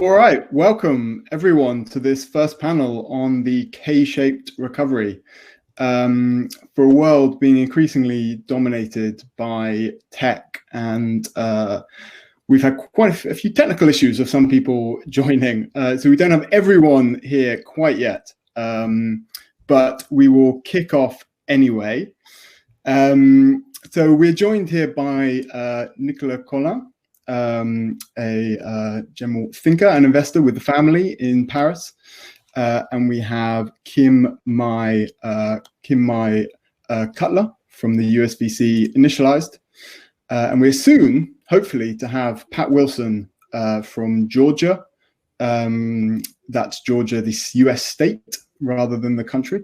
All right, welcome everyone to this first panel on the K-shaped recovery. For a world being increasingly dominated by tech, and we've had quite a few technical issues of some people joining, so we don't have everyone here quite yet, but we will kick off anyway. So we're joined here by Nicolas Collin, a general thinker and investor with the family in Paris, and we have Kim Mai Cutler from the USVC Initialized, and we're soon, hopefully, to have Pat Wilson from Georgia. That's Georgia, the US state rather than the country,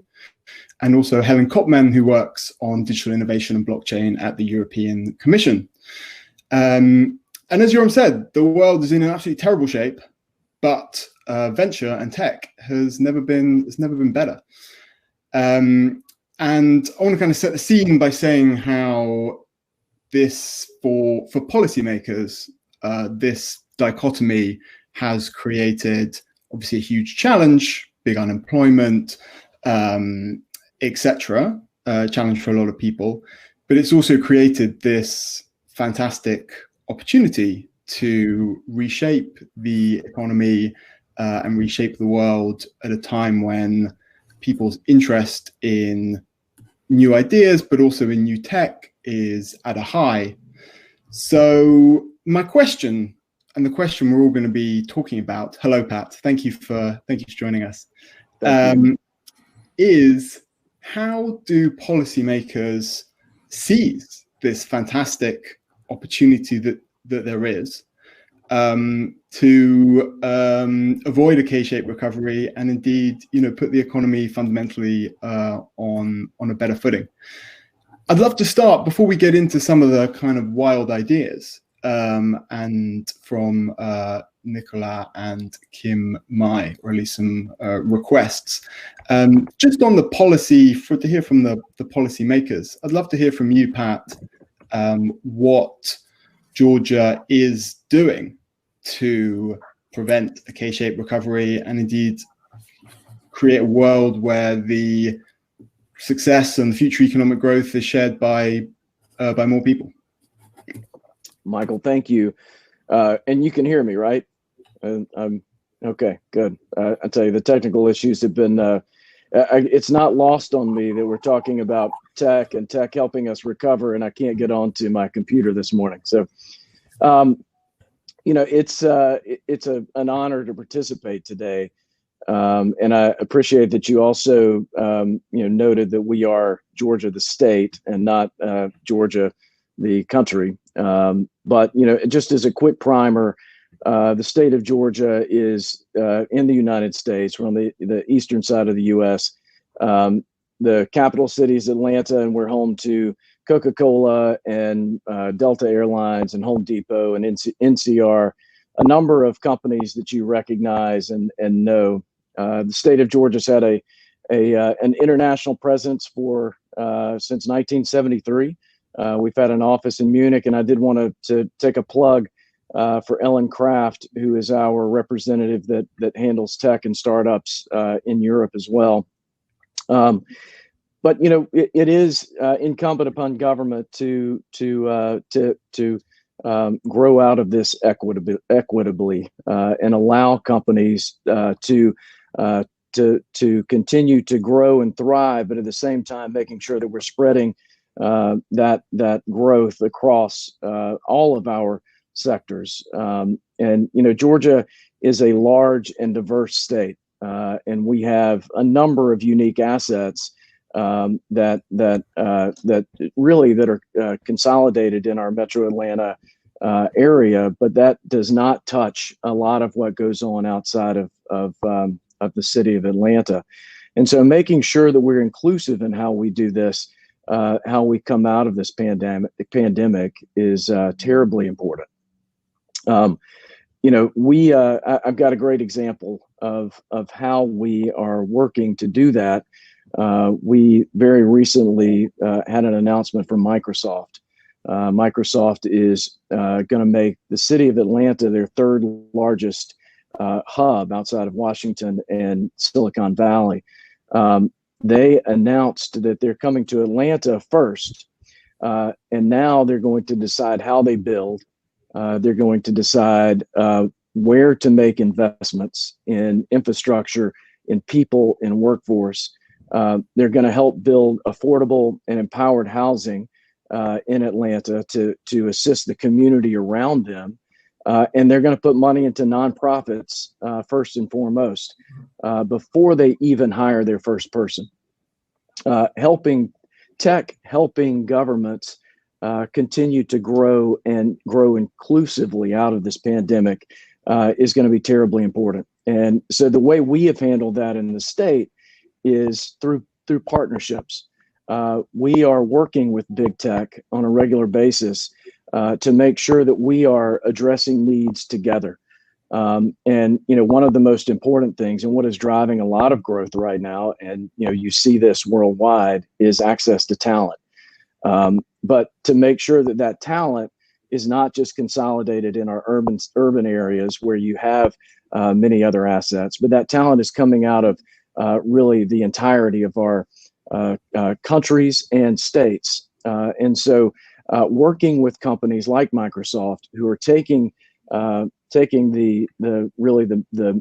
and also Helen Kopman, who works on digital innovation and blockchain at the European Commission. And as Yoram said, the world is in an absolutely terrible shape, but venture and tech has never been better. And I want to kind of set the scene by saying how this, for policymakers, this dichotomy has created obviously a huge challenge, big unemployment, etc. Challenge for a lot of people, but it's also created this fantastic opportunity to reshape the economy and reshape the world at a time when people's interest in new ideas, but also in new tech, is at a high. So my question, and the question we're all going to be talking about, hello Pat, thank you for joining us, is how do policymakers seize this fantastic opportunity that there is to avoid a K-shaped recovery and indeed, put the economy fundamentally on a better footing? I'd love to start, before we get into some of the kind of wild ideas, and from Nicolas and Kim Mai, or at least some requests, just on the policy, to hear from the policy makers. I'd love to hear from you, Pat, what Georgia is doing to prevent a K-shaped recovery and indeed create a world where the success and the future economic growth is shared by more people. Michael, thank you. And you can hear me, right? Okay, good. I tell you, the technical issues have been, it's not lost on me that we're talking about tech and tech helping us recover, and I can't get onto my computer this morning. So, it's an honor to participate today. And I appreciate that you also, noted that we are Georgia, the state, and not Georgia, the country. But, just as a quick primer, the state of Georgia is in the United States. We're on the eastern side of the U.S. The capital city is Atlanta, and we're home to Coca-Cola and Delta Airlines and Home Depot and NCR, a number of companies that you recognize and know. The state of Georgia's had an international presence since 1973. We've had an office in Munich, and I did want to take a plug for Ellen Kraft, who is our representative that handles tech and startups in Europe as well. But it is incumbent upon government to grow out of this equitably and allow companies to continue to grow and thrive, but at the same time making sure that we're spreading that growth across all of our sectors. And Georgia is a large and diverse state, and we have a number of unique assets that are consolidated in our Metro Atlanta area, but that does not touch a lot of what goes on outside of the city of Atlanta. And so making sure that we're inclusive in how we do this, how we come out of this pandemic is terribly important. I've got a great example of how we are working to do that. We very recently had an announcement from Microsoft. Microsoft is going to make the city of Atlanta their third largest hub outside of Washington and Silicon Valley. They announced that they're coming to Atlanta first, and now they're going to decide how they build. They're going to decide where to make investments in infrastructure, in people, in workforce. They're going to help build affordable and empowered housing in Atlanta to assist the community around them. And they're going to put money into nonprofits first and foremost before they even hire their first person. Helping governments continue to grow and grow inclusively out of this pandemic is going to be terribly important. And so the way we have handled that in the state is through partnerships. We are working with big tech on a regular basis to make sure that we are addressing needs together. And one of the most important things, and what is driving a lot of growth right now, and you see this worldwide, is access to talent. But to make sure that that talent is not just consolidated in our urban areas where you have many other assets, but that talent is coming out of really the entirety of our countries and states. And so working with companies like Microsoft, who are taking the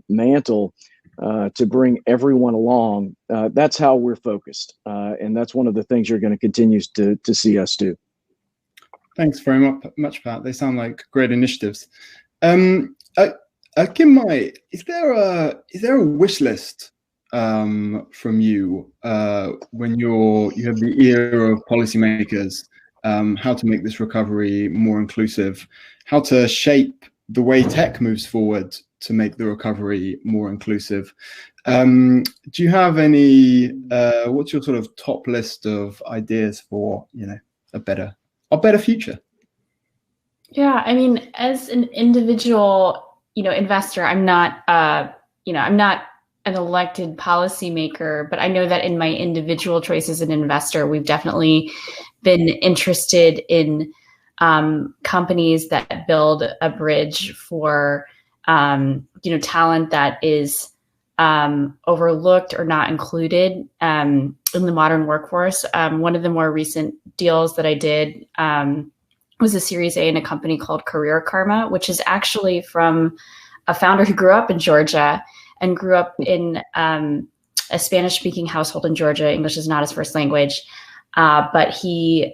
mantle to bring everyone along, that's how we're focused. And that's one of the things you're going to continue to see us do. Thanks very much, Pat. They sound like great initiatives. Kim, is there a wish list from you when you have the ear of policymakers, how to make this recovery more inclusive, how to shape the way tech moves forward to make the recovery more inclusive? Do you have any? What's your sort of top list of ideas for a better future? Yeah, I mean, as an individual, investor, I'm not an elected policymaker, but I know that in my individual choice as an investor, we've definitely been interested in companies that build a bridge for talent that is overlooked or not included in the modern workforce. One of the more recent deals that I did was a Series A in a company called Career Karma, which is actually from a founder who grew up in Georgia and grew up in a Spanish-speaking household in Georgia. English is not his first language, but he's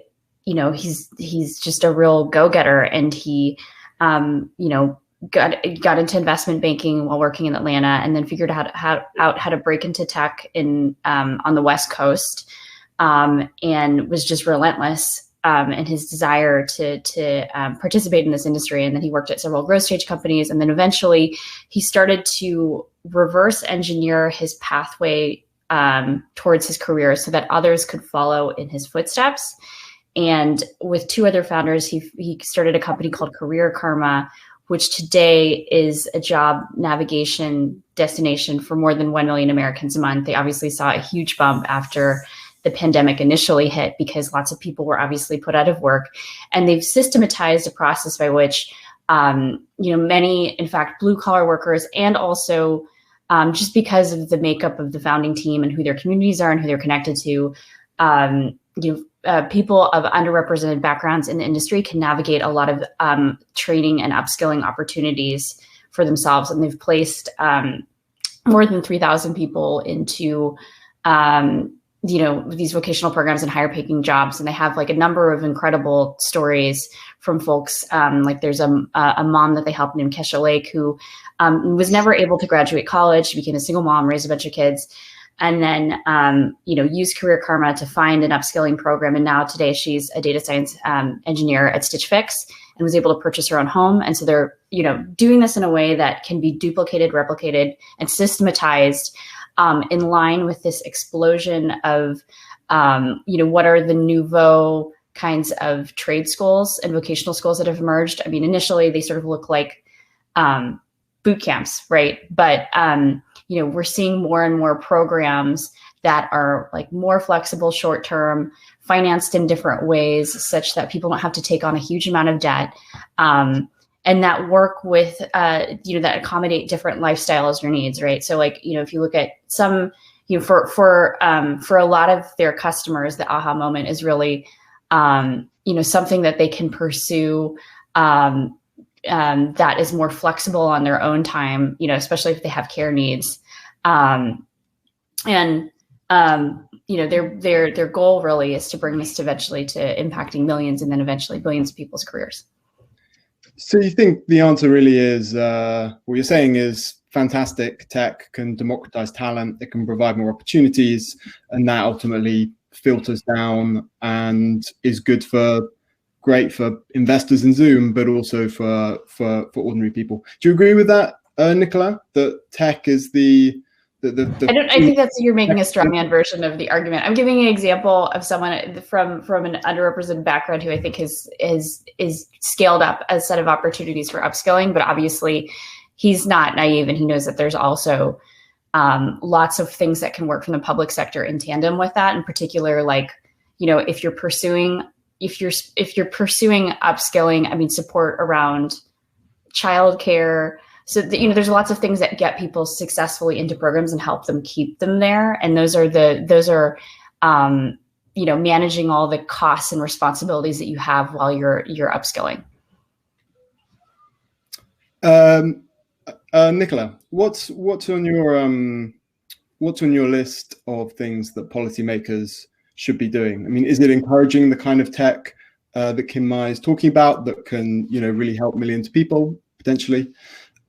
just a real go-getter, and he got into investment banking while working in Atlanta, and then figured out how to break into tech on the West Coast, and was just relentless in his desire to participate in this industry. And then he worked at several growth stage companies, and then eventually he started to reverse engineer his pathway towards his career so that others could follow in his footsteps. And with two other founders, he started a company called Career Karma, which today is a job navigation destination for more than 1 million Americans a month. They obviously saw a huge bump after the pandemic initially hit because lots of people were obviously put out of work. And they've systematized a process by which, many, in fact, blue collar workers, and also just because of the makeup of the founding team and who their communities are and who they're connected to, people of underrepresented backgrounds in the industry can navigate a lot of training and upskilling opportunities for themselves. And they've placed more than 3,000 people into these vocational programs and higher paying jobs. And they have like a number of incredible stories from folks. Like there's a mom that they helped named Kshaped who was never able to graduate college. She became a single mom, raised a bunch of kids, and then, used Career Karma to find an upskilling program. And now today she's a data science engineer at Stitch Fix and was able to purchase her own home. And so they're, doing this in a way that can be duplicated, replicated, and systematized in line with this explosion of, what are the nouveau kinds of trade schools and vocational schools that have emerged. I mean, initially they sort of look like boot camps, right? But, we're seeing more and more programs that are like more flexible, short-term, financed in different ways such that people don't have to take on a huge amount of debt. and that work with, that accommodate different lifestyles or needs, right? So like, if you look at some, for a lot of their customers, the aha moment is really, something that they can pursue that is more flexible on their own time, especially if they have care needs. Their goal really is to bring this eventually to impacting millions and then eventually billions of people's careers. So you think the answer really is, what you're saying is fantastic tech can democratize talent, it can provide more opportunities, and that ultimately filters down and is great for investors in Zoom, but also for ordinary people. Do you agree with that, Nicola, that tech is I think you're making a straw man version of the argument. I'm giving an example of someone from an underrepresented background who I think is scaled up a set of opportunities for upskilling, but obviously he's not naive and he knows that there's also lots of things that can work from the public sector in tandem with that. In particular, like, if you're pursuing upskilling, support around childcare. So there's lots of things that get people successfully into programs and help them keep them there. And those are managing all the costs and responsibilities that you have while you're upskilling. Nicola, what's on your list of things that policymakers should be doing? I mean, is it encouraging the kind of tech that Kim Mai is talking about that can, really help millions of people potentially?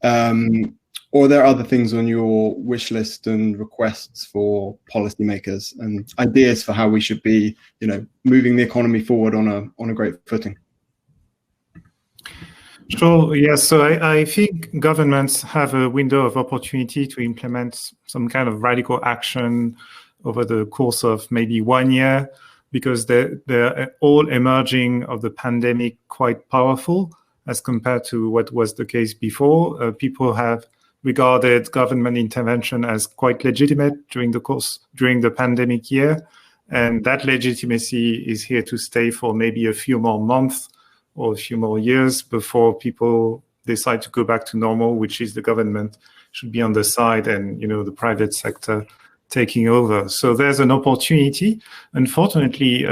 Or are there other things on your wish list and requests for policymakers and ideas for how we should be, moving the economy forward on a great footing? Sure. Yes. So I think governments have a window of opportunity to implement some kind of radical action over the course of maybe 1 year, because they're all emerging of the pandemic quite powerful as compared to what was the case before. People have regarded government intervention as quite legitimate during the pandemic year. And that legitimacy is here to stay for maybe a few more months or a few more years before people decide to go back to normal, which is the government should be on the side and, the private sector taking over. So there's an opportunity. Unfortunately,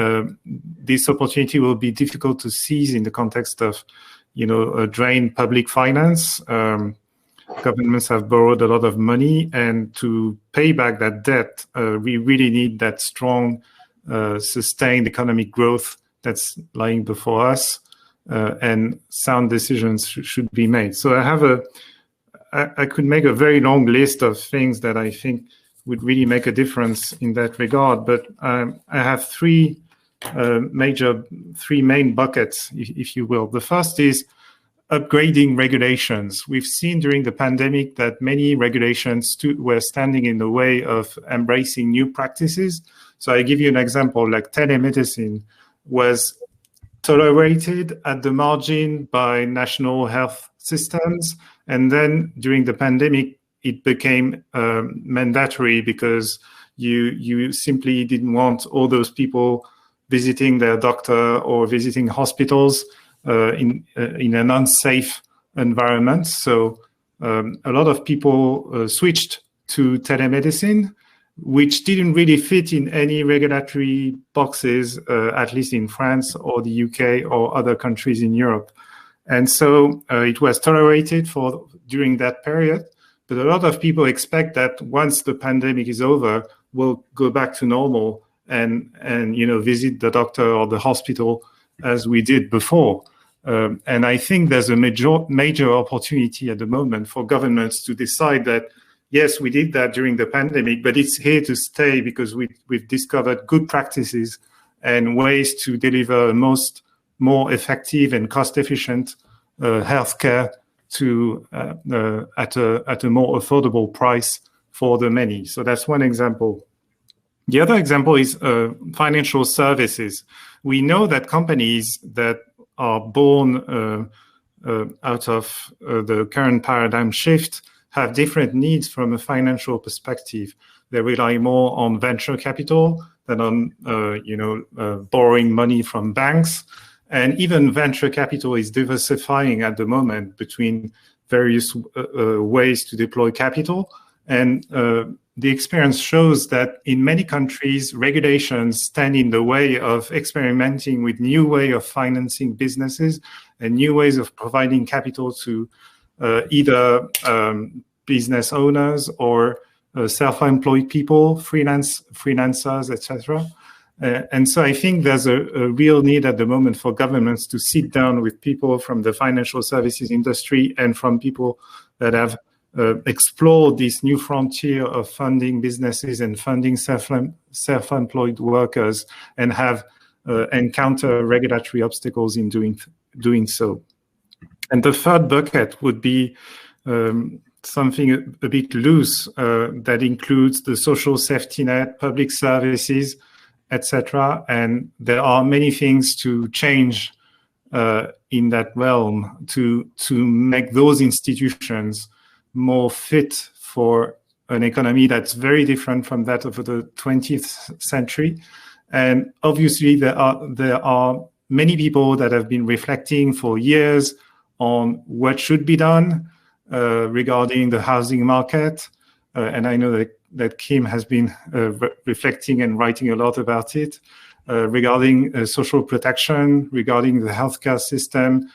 this opportunity will be difficult to seize in the context of a drained public finance. Governments have borrowed a lot of money, and to pay back that debt, we really need that strong, sustained economic growth that's lying before us, and sound decisions should be made. So I could make a very long list of things that I think would really make a difference in that regard, but I have three main buckets, if you will. The first is upgrading regulations. We've seen during the pandemic that many regulations were standing in the way of embracing new practices. So I give you an example, like telemedicine was tolerated at the margin by national health systems. And then during the pandemic, it became mandatory because you simply didn't want all those people visiting their doctor or visiting hospitals in an unsafe environment. So a lot of people switched to telemedicine, which didn't really fit in any regulatory boxes, at least in France or the UK or other countries in Europe. And so it was tolerated during that period. But a lot of people expect that once the pandemic is over, we'll go back to normal and visit the doctor or the hospital as we did before. And I think there's a major opportunity at the moment for governments to decide that, yes, we did that during the pandemic, but it's here to stay because we've discovered good practices and ways to deliver more effective and cost-efficient healthcare at a more affordable price for the many. So that's one example. The other example is financial services. We know that companies that are born out of the current paradigm shift have different needs from a financial perspective. They rely more on venture capital than on borrowing money from banks. And even venture capital is diversifying at the moment between various ways to deploy capital. And the experience shows that in many countries, regulations stand in the way of experimenting with new ways of financing businesses and new ways of providing capital to either business owners or self-employed people, freelancers, etc. And so I think there's a real need at the moment for governments to sit down with people from the financial services industry and from people that have explored this new frontier of funding businesses and funding self-employed workers, and have encounter regulatory obstacles in doing so. And the third bucket would be something a bit loose that includes the social safety net, public services, etc. And there are many things to change in that realm to make those institutions more fit for an economy that's very different from that of the 20th century. And obviously there are many people that have been reflecting for years on what should be done regarding the housing market. And I know that Kim has been reflecting and writing a lot about it, regarding social protection, regarding the healthcare system,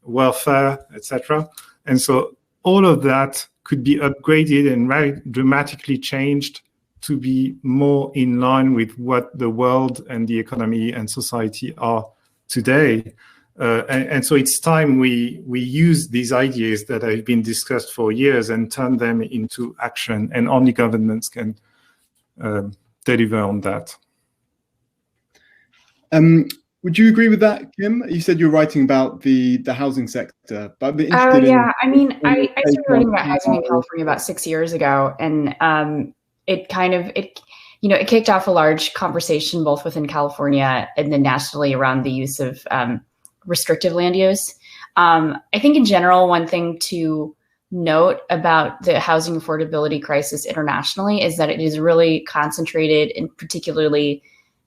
welfare, etc. And so all of that could be upgraded and dramatically changed to be more in line with what the world and the economy and society are today. And so it's time we use these ideas that have been discussed for years and turn them into action, and only governments can deliver on that. Would you agree with that, Kim? You said you're writing about the housing sector, but I'd be interested in... I mean, I started writing about housing in California about 6 years ago, and it kicked off a large conversation both within California and then nationally around the use of restrictive land use. I think in general, one thing to note about the housing affordability crisis internationally is that it is really concentrated in particularly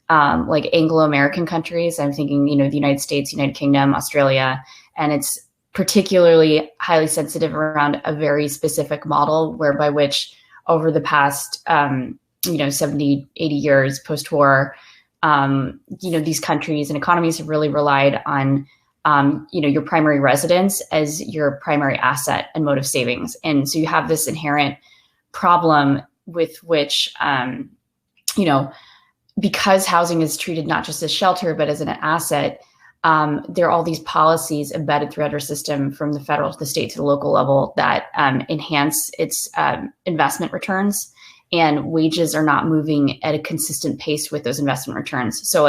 like Anglo-American countries. I'm thinking, the United States, United Kingdom, Australia, and it's particularly highly sensitive around a very specific model whereby which over the past, 70, 80 years post-war, these countries and economies have really relied on, your primary residence as your primary asset and mode of savings. And so you have this inherent problem with which, because housing is treated not just as shelter, but as an asset, there are all these policies embedded throughout our system from the federal to the state to the local level that enhance its investment returns, and wages are not moving at a consistent pace with those investment returns. So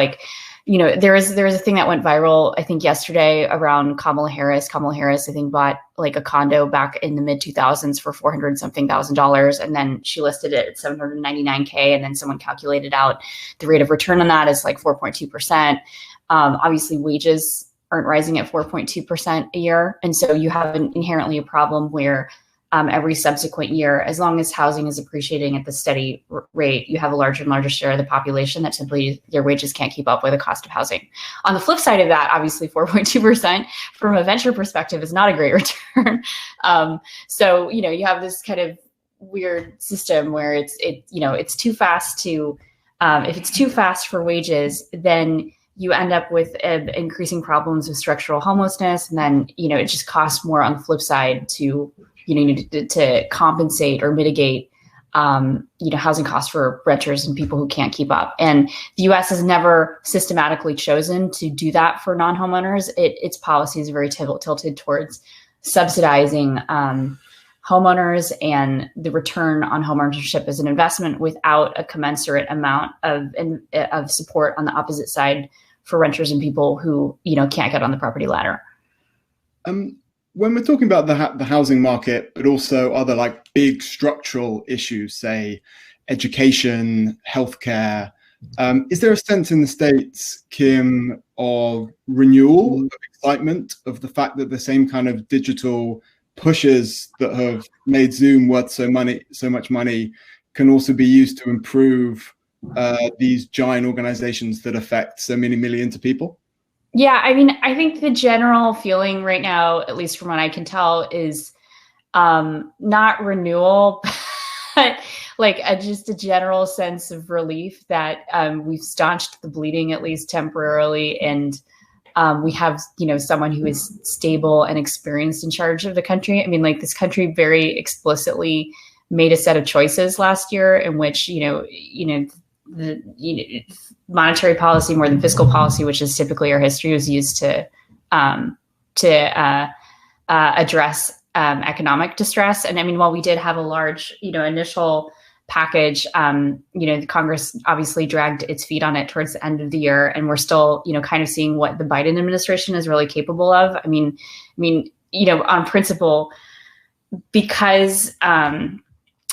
there is a thing that went viral, I think yesterday, around Kamala Harris. Kamala Harris, I think, bought like a condo back in the mid 2000s for $400-something thousand, and then she listed it at $799K, and then someone calculated out the rate of return on that is like 4.2%. Obviously, wages aren't rising at 4.2% a year, and so you have inherently a problem where every subsequent year, as long as housing is appreciating at the steady rate, you have a larger and larger share of the population that simply their wages can't keep up with the cost of housing. On the flip side of that, obviously 4.2% from a venture perspective is not a great return. So, you have this kind of weird system where it's too fast to, if it's too fast for wages, then you end up with increasing problems with structural homelessness. And then, it just costs more on the flip side to compensate or mitigate, housing costs for renters and people who can't keep up. And the U.S. has never systematically chosen to do that for non-homeowners. Its policy is very tilted towards subsidizing homeowners and the return on homeownership as an investment without a commensurate amount of support on the opposite side for renters and people who, can't get on the property ladder. When we're talking about the housing market, but also other like big structural issues, say education, healthcare, is there a sense in the States, Kim, of renewal, of excitement, of the fact that the same kind of digital pushes that have made Zoom worth so much money can also be used to improve these giant organizations that affect so many millions of people? Yeah, I mean, I think the general feeling right now, at least from what I can tell, is not renewal, but like just a general sense of relief that we've staunched the bleeding, at least temporarily, and we have, someone who is stable and experienced in charge of the country. I mean, like, this country very explicitly made a set of choices last year in which, the monetary policy more than fiscal policy, which is typically our history, was used to address economic distress. And I mean, while we did have a large, initial package, the Congress obviously dragged its feet on it towards the end of the year, and we're still, kind of seeing what the Biden administration is really capable of. I mean, on principle, because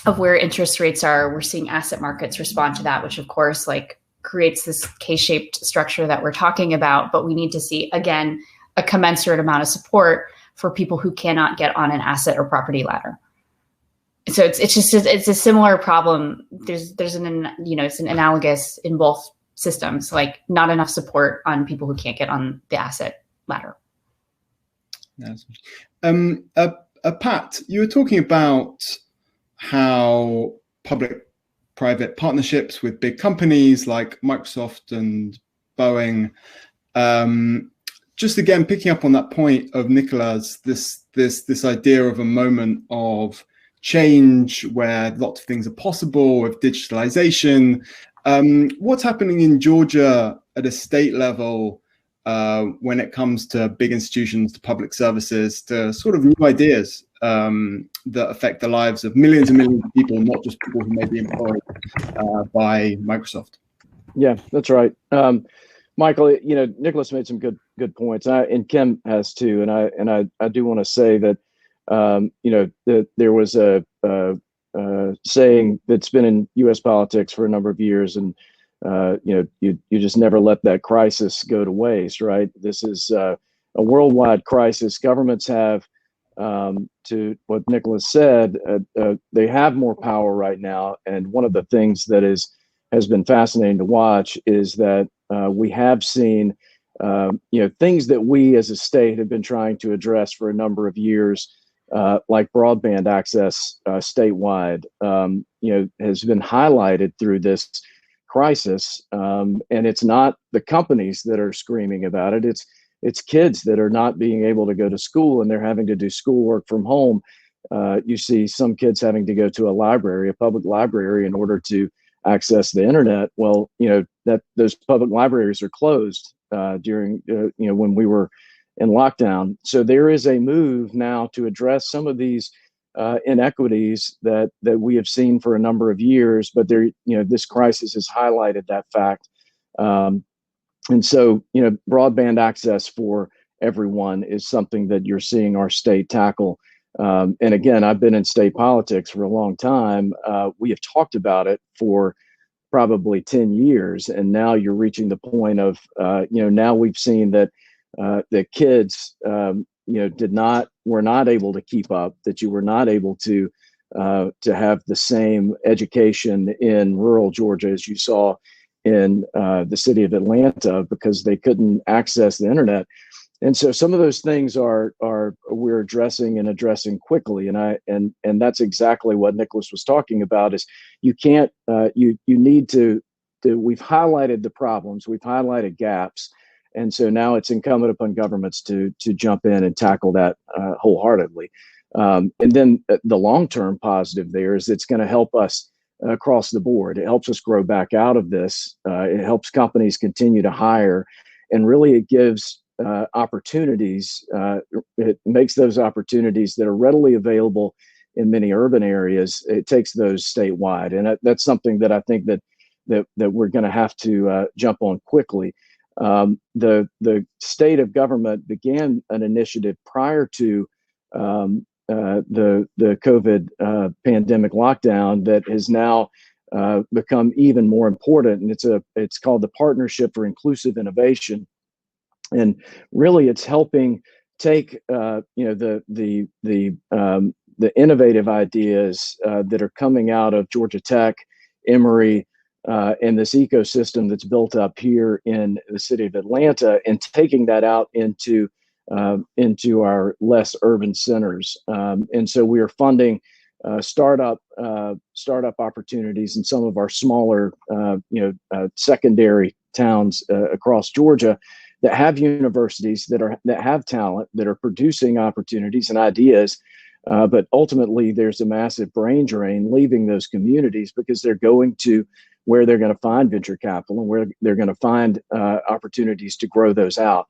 of where interest rates are, we're seeing asset markets respond to that, which of course, like, creates this K-shaped structure that we're talking about. But we need to see, again, a commensurate amount of support for people who cannot get on an asset or property ladder. So it's a similar problem. It's an analogous in both systems, like not enough support on people who can't get on the asset ladder. Pat, you were talking about how public-private partnerships with big companies like Microsoft and Boeing, just again picking up on that point of Nicola's, this idea of a moment of change where lots of things are possible with digitalization. What's happening in Georgia at a state level when it comes to big institutions, to public services, to sort of new ideas that affect the lives of millions and millions of people, not just people who may be employed by Microsoft? Yeah, that's right. Michael, Nicholas made some good points, and Kim has too. And I do want to say that there was a saying that's been in U.S. politics for a number of years, and you just never let that crisis go to waste, right? This is a worldwide crisis. Governments have, to what Nicholas said, they have more power right now. And one of the things that has been fascinating to watch is that we have seen things that we as a state have been trying to address for a number of years, like broadband access statewide, has been highlighted through this crisis. And it's not the companies that are screaming about it. It's kids that are not being able to go to school, and they're having to do schoolwork from home. You see some kids having to go to a public library, in order to access the internet. Well, that those public libraries are closed during when we were in lockdown. So there is a move now to address some of these inequities that we have seen for a number of years, but this crisis has highlighted that fact. And so, broadband access for everyone is something that you're seeing our state tackle. And again, I've been in state politics for a long time. We have talked about it for probably 10 years. And now you're reaching the point of, now we've seen that the kids, were not able to keep up, that you were not able to have the same education in rural Georgia as you saw in the city of Atlanta, because they couldn't access the internet. And so some of those things we're addressing quickly. And that's exactly what Nicholas was talking about, is you can't, you need to, we've highlighted the problems, we've highlighted gaps. And so now it's incumbent upon governments to jump in and tackle that wholeheartedly. And then the long-term positive there is it's going to help us across the board. It helps us grow back out of this. It helps companies continue to hire, and really it gives opportunities. It makes those opportunities that are readily available in many urban areas, it takes those statewide. And that's something that I think that we're going to have to jump on quickly. The state of government began an initiative prior to the COVID pandemic lockdown that has now become even more important, and it's called the Partnership for Inclusive Innovation, and really it's helping take the innovative ideas that are coming out of Georgia Tech, Emory, and this ecosystem that's built up here in the city of Atlanta, and taking that out into our less urban centers. And so we are funding startup opportunities in some of our smaller, secondary towns across Georgia that have universities that have talent, that are producing opportunities and ideas. But ultimately, there's a massive brain drain leaving those communities because they're going to where they're going to find venture capital and where they're going to find opportunities to grow those out.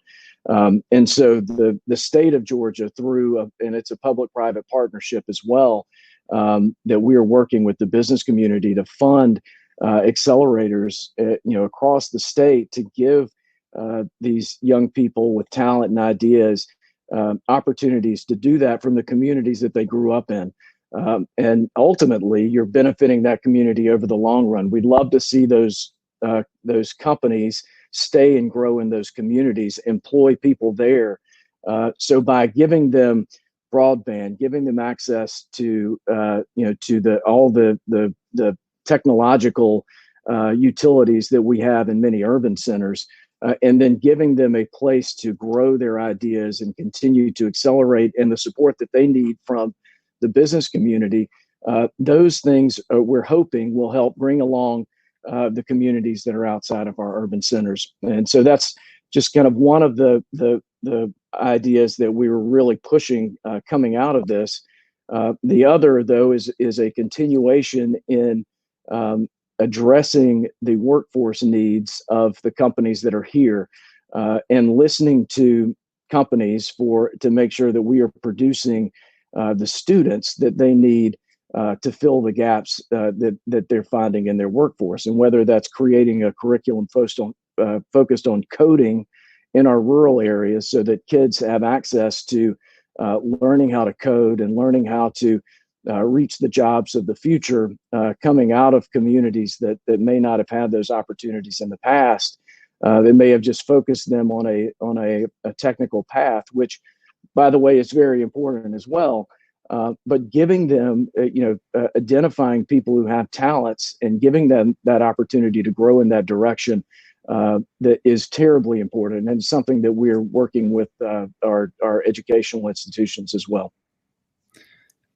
And so the state of Georgia, and it's a public-private partnership as well, that we are working with the business community to fund accelerators, across the state to give these young people with talent and ideas opportunities to do that from the communities that they grew up in. And ultimately, you're benefiting that community over the long run. We'd love to see those companies stay and grow in those communities, employ people there. So by giving them broadband, giving them access to all the technological utilities that we have in many urban centers, and then giving them a place to grow their ideas and continue to accelerate, and the support that they need from the business community, those things we're hoping will help bring along the communities that are outside of our urban centers. And so that's just kind of one of the ideas that we were really pushing coming out of this. The other, though, is a continuation in addressing the workforce needs of the companies that are here, and listening to companies to make sure that we are producing the students that they need to fill the gaps that they're finding in their workforce. And whether that's creating a curriculum focused on coding in our rural areas so that kids have access to learning how to code and learning how to reach the jobs of the future, coming out of communities that may not have had those opportunities in the past. They may have just focused them on a technical path, which, by the way, is very important as well. But giving them, identifying people who have talents and giving them that opportunity to grow in that direction, that is terribly important, and something that we're working with our educational institutions as well.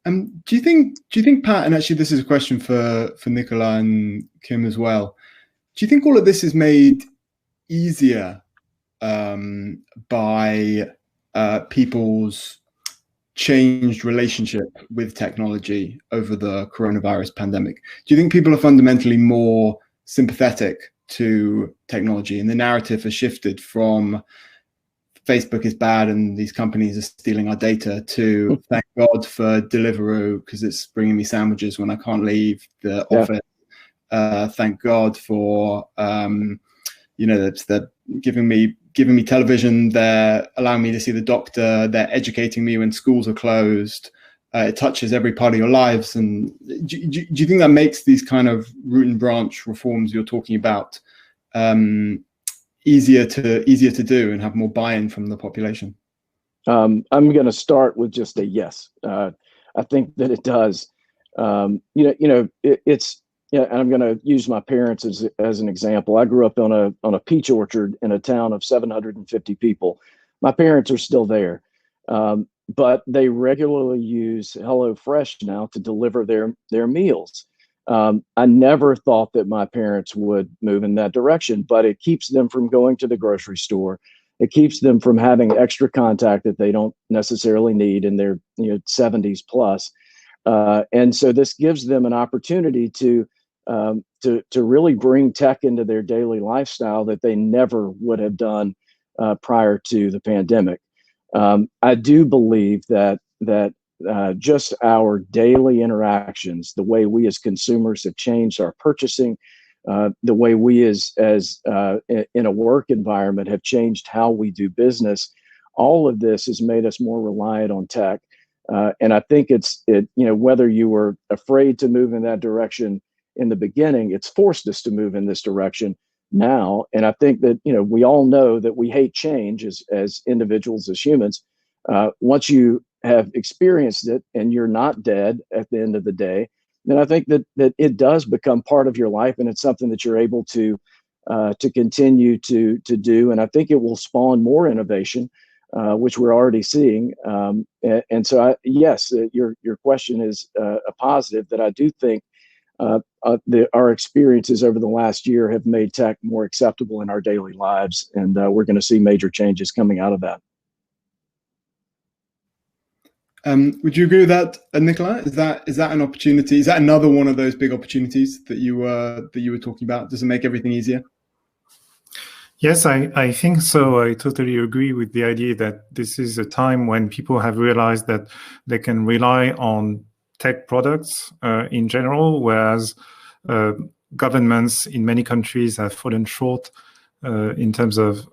Do you think, Pat, and actually this is a question for Nicola and Kim as well, do you think all of this is made easier by people's changed relationship with technology over the coronavirus pandemic? Do you think people are fundamentally more sympathetic to technology, and the narrative has shifted from Facebook is bad and these companies are stealing our data to thank God for Deliveroo because it's bringing me sandwiches when I can't leave the office? Thank God for they're giving me television, they're allowing me to see the doctor, they're educating me when schools are closed. It touches every part of your lives. And do you think that makes these kind of root and branch reforms you're talking about easier to do and have more buy-in from the population? I'm going to start with just a yes. I think that it does. It's and I'm going to use my parents as an example. I grew up on a peach orchard in a town of 750 people. My parents are still there, but they regularly use HelloFresh now to deliver their meals. I never thought that my parents would move in that direction, but it keeps them from going to the grocery store. It keeps them from having extra contact that they don't necessarily need in their 70s plus. And so this gives them an opportunity to really bring tech into their daily lifestyle that they never would have done prior to the pandemic. I do believe that just our daily interactions, the way we as consumers have changed our purchasing, the way we as in a work environment have changed how we do business, all of this has made us more reliant on tech. And I think it's whether you were afraid to move in that direction in the beginning, it's forced us to move in this direction now. And I think that we all know that we hate change as individuals, as humans. Once you have experienced it and you're not dead at the end of the day, then I think that it does become part of your life, and it's something that you're able to continue to do. And I think it will spawn more innovation, which we're already seeing. And so, yes, your question is a positive, that I do think our experiences over the last year have made tech more acceptable in our daily lives, and we're going to see major changes coming out of that. Would you agree with that, Nicola? Is that an opportunity? Is that another one of those big opportunities that you were talking about? Does it make everything easier? Yes, I think so. I totally agree with the idea that this is a time when people have realized that they can rely on tech products in general, whereas governments in many countries have fallen short in terms of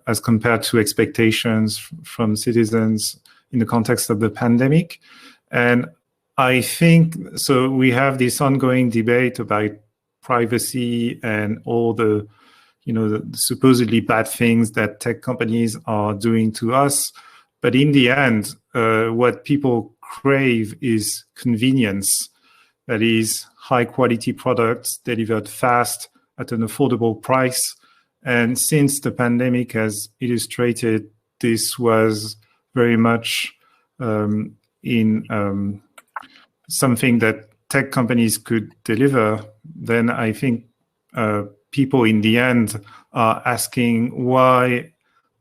as compared to expectations from citizens in the context of the pandemic. And I think, so we have this ongoing debate about privacy and all the supposedly bad things that tech companies are doing to us. But in the end, what people crave is convenience. That is, high quality products delivered fast at an affordable price. And since the pandemic has illustrated, this was very much in something that tech companies could deliver. Then I think people in the end are asking, why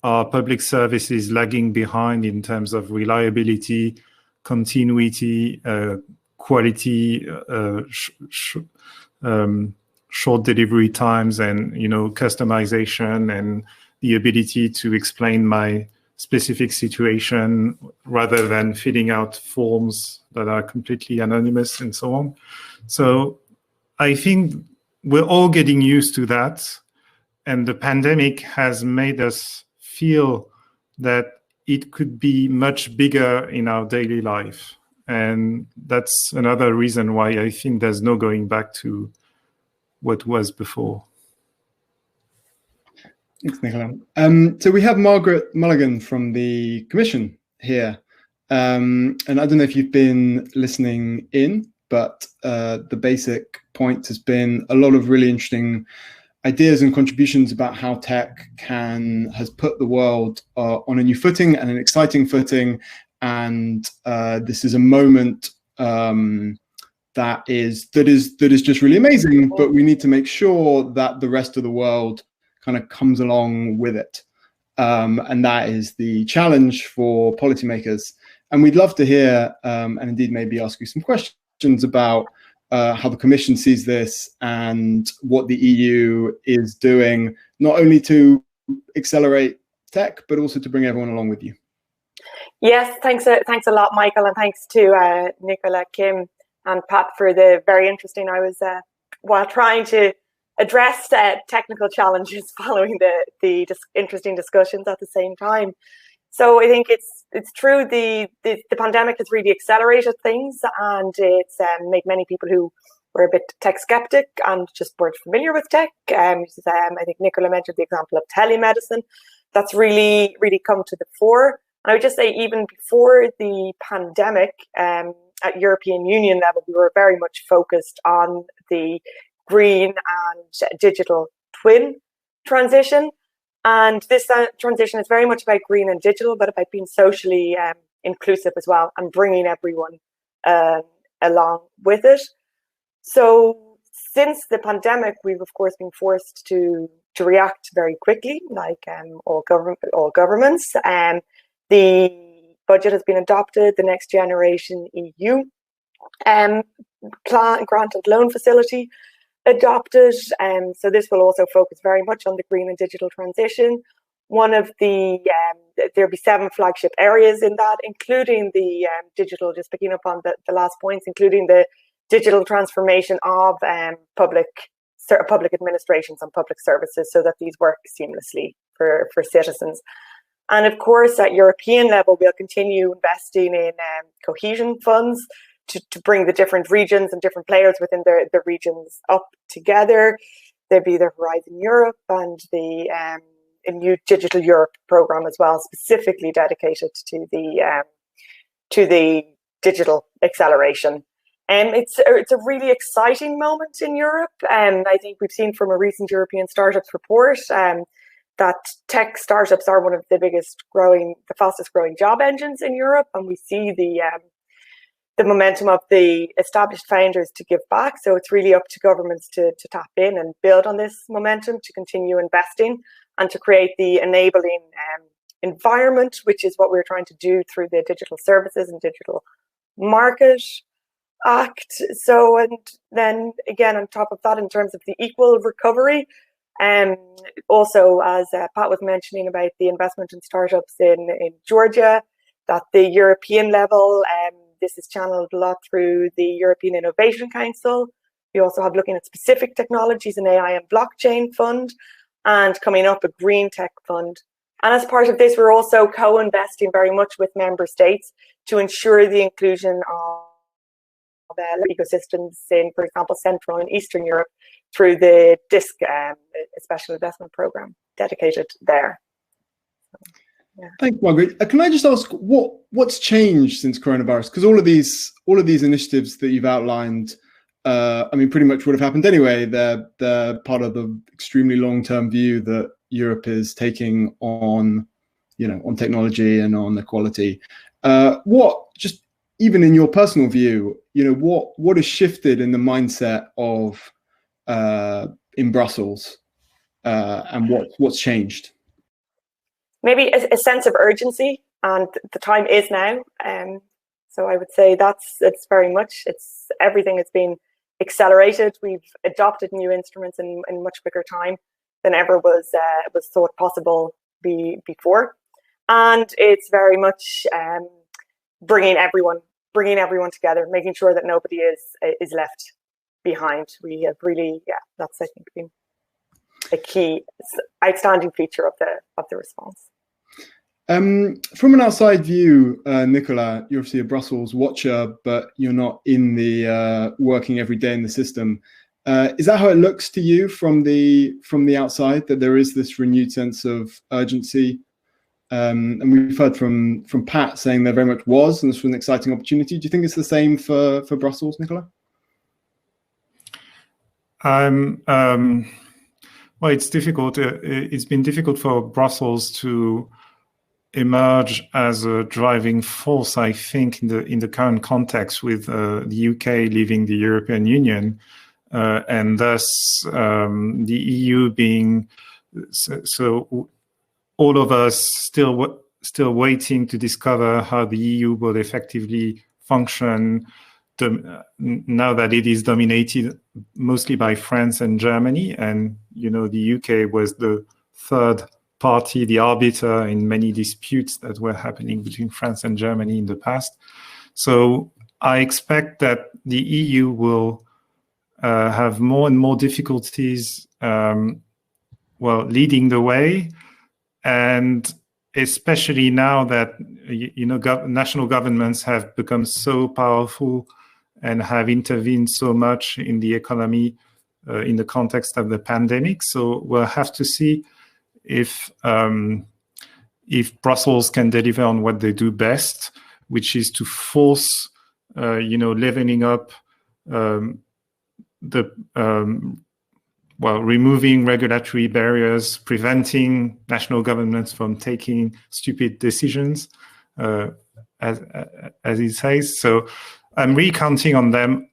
are public services lagging behind in terms of reliability, continuity, quality, short delivery times, and customization, and the ability to explain my specific situation rather than filling out forms that are completely anonymous and so on. So I think we're all getting used to that, and the pandemic has made us feel that it could be much bigger in our daily life. And that's another reason why I think there's no going back to what was before. Thanks, Nicola. So we have Margaret Mulligan from the Commission here. And I don't know if you've been listening in, but the basic point has been a lot of really interesting ideas and contributions about how tech has put the world on a new footing and an exciting footing. And this is a moment that is just really amazing, but we need to make sure that the rest of the world kind of comes along with it. And that is the challenge for policymakers. And we'd love to hear, and indeed maybe ask you some questions about how the Commission sees this and what the EU is doing, not only to accelerate tech, but also to bring everyone along with you. Yes, thanks a lot, Michael, and thanks to Nicola, Kim, and Pat for the very interesting. I was while trying to address technical challenges following the interesting discussions at the same time. So I think it's true. The pandemic has really accelerated things, and it's made many people who were a bit tech skeptic and just weren't familiar with tech. I think Nicola mentioned the example of telemedicine. That's really come to the fore. And I would just say, even before the pandemic, at European Union level, we were very much focused on the green and digital twin transition. And this transition is very much about green and digital, but about being socially inclusive as well, and bringing everyone along with it. So since the pandemic, we've of course been forced to react very quickly, like all governments. The budget has been adopted, the Next Generation EU granted loan facility adopted. So this will also focus very much on the green and digital transition. One of the, there'll be 7 flagship areas in that, including the digital, just picking up on the last points, including the digital transformation of public administrations and public services, so that these work seamlessly for citizens. And of course, at European level, we'll continue investing in cohesion funds to bring the different regions and different players within the regions up together. There'll be the Horizon Europe and the new Digital Europe program as well, specifically dedicated to the digital acceleration. It's a really exciting moment in Europe. I think we've seen from a recent European startups report that tech startups are one of the fastest growing job engines in Europe, and we see the momentum of the established founders to give back. So it's really up to governments to tap in and build on this momentum, to continue investing and to create the enabling environment, which is what we're trying to do through the Digital Services and Digital Market Act. So, and then again, on top of that, in terms of the equal recovery, also, as Pat was mentioning about the investment in startups in Georgia, that the European level, this is channeled a lot through the European Innovation Council. We also have looking at specific technologies, an AI and blockchain fund, and coming up a green tech fund. And as part of this, we're also co-investing very much with member states to ensure the inclusion of ecosystems in, for example, Central and Eastern Europe through the DISC, a special investment program dedicated there. Yeah. Thanks, Margaret. Can I just ask what's changed since coronavirus? Because all of these initiatives that you've outlined, I mean, pretty much would have happened anyway. They're part of the extremely long-term view that Europe is taking on, on technology and on equality. What, just even in your personal view, what has shifted in the mindset of in Brussels, and what's changed? Maybe a sense of urgency, and the time is now. So I would say it's very much, everything has been accelerated. We've adopted new instruments in much quicker time than ever was thought possible before. And it's very much bringing everyone together, making sure that nobody is left behind. We have really, that's, I think, been a key outstanding feature of the response. From an outside view, Nicolas, you're obviously a Brussels watcher, but you're not in the working every day in the system. Is that how it looks to you from the outside, that there is this renewed sense of urgency? And we've heard from Pat saying there very much was, and this was an exciting opportunity. Do you think it's the same for Brussels, Nicolas? Well, it's difficult. It's been difficult for Brussels to emerge as a driving force, I think, in the current context, with the UK leaving the European Union, and thus the EU being so. All of us still waiting to discover how the EU will effectively function now that it is dominated mostly by France and Germany. And, the UK was the third party, the arbiter in many disputes that were happening between France and Germany in the past. So I expect that the EU will have more and more difficulties, leading the way. And especially now that national governments have become so powerful and have intervened so much in the economy in the context of the pandemic. So we'll have to see if Brussels can deliver on what they do best, which is to force leveling up removing regulatory barriers, preventing national governments from taking stupid decisions, as it says. So I'm really counting on them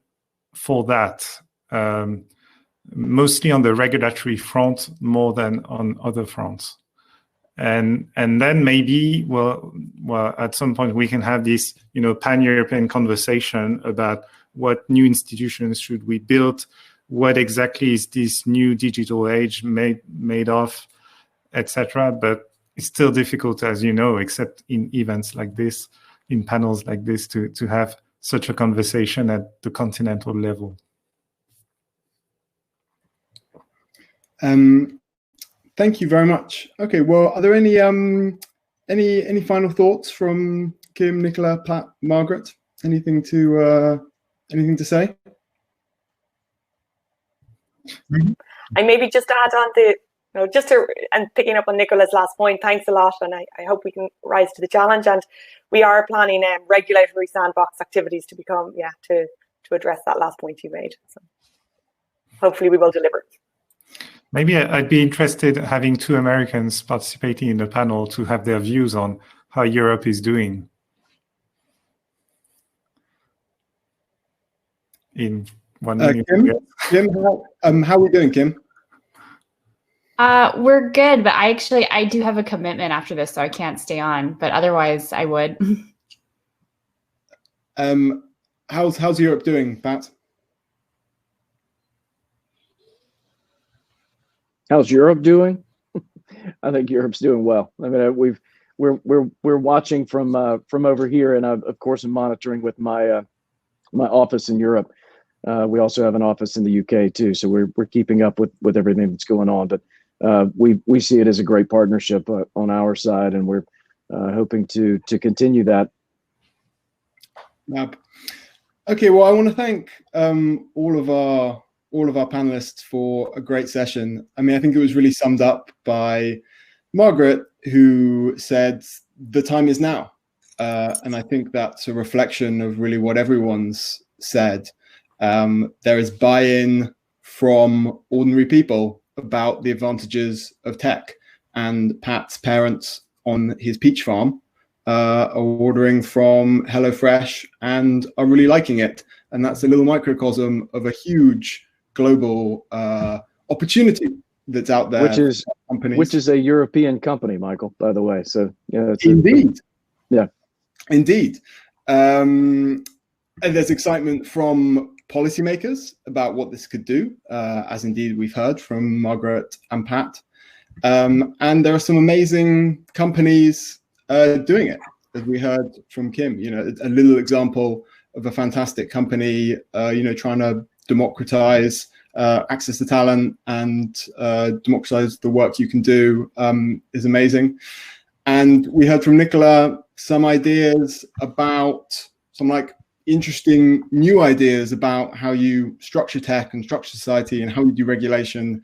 for that, mostly on the regulatory front more than on other fronts. And then maybe, at some point we can have this, pan-European conversation about what new institutions should we build, what exactly is this new digital age made of, etc. But it's still difficult, as you know, except in events like this, in panels like this, to have such a conversation at the continental level. Thank you very much. Okay, well, are there any final thoughts from Kim, Nicola, Pat, Margaret? Anything to say? I maybe just add on and picking up on Nicola's last point, thanks a lot, and I hope we can rise to the challenge. And we are planning regulatory sandbox activities to become, to to address that last point you made. So hopefully we will deliver. Maybe I'd be interested in having 2 Americans participating in the panel to have their views on how Europe is doing in 1 minute. Kim, how are we doing, Kim? We're good, but I do have a commitment after this, so I can't stay on, but otherwise I would. How's Europe doing, Pat? How's Europe doing? I think Europe's doing well. I mean, we're watching from over here, and I, of course, am monitoring with my my office in Europe. We also have an office in the UK too, so we're keeping up with everything that's going on. But we see it as a great partnership on our side, and we're hoping to continue that. Okay, well, I want to thank all of our panelists for a great session. I mean, I think it was really summed up by Margaret, who said the time is now, and I think that's a reflection of really what everyone's said. There is buy-in from ordinary people about the advantages of tech, and Pat's parents on his peach farm are ordering from HelloFresh and are really liking it. And that's a little microcosm of a huge global opportunity that's out there. Which is a European company, Michael, by the way. So yeah, indeed. Yeah. Indeed. And there's excitement from policymakers about what this could do, as indeed we've heard from Margaret and Pat. And there are some amazing companies doing it, as we heard from Kim. You know, a little example of a fantastic company, trying to democratize access to talent and democratize the work you can do is amazing. And we heard from Nicola some ideas about some interesting new ideas about how you structure tech and structure society and how you do regulation,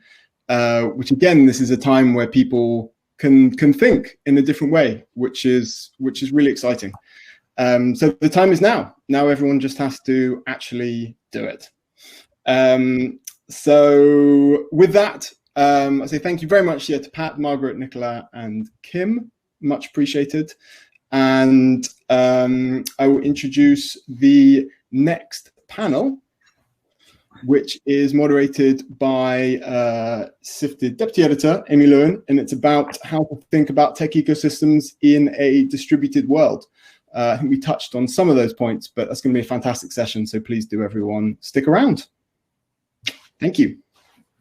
which again, this is a time where people can think in a different way, which is really exciting. So the time is now. Now everyone just has to actually do it. So with that, I say thank you very much to Pat, Margaret, Nicola, and Kim. Much appreciated. And I will introduce the next panel, which is moderated by Sifted Deputy Editor Amy Lewin, and it's about how to think about tech ecosystems in a distributed world. I think we touched on some of those points, but that's going to be a fantastic session, so please do everyone stick around. Thank you.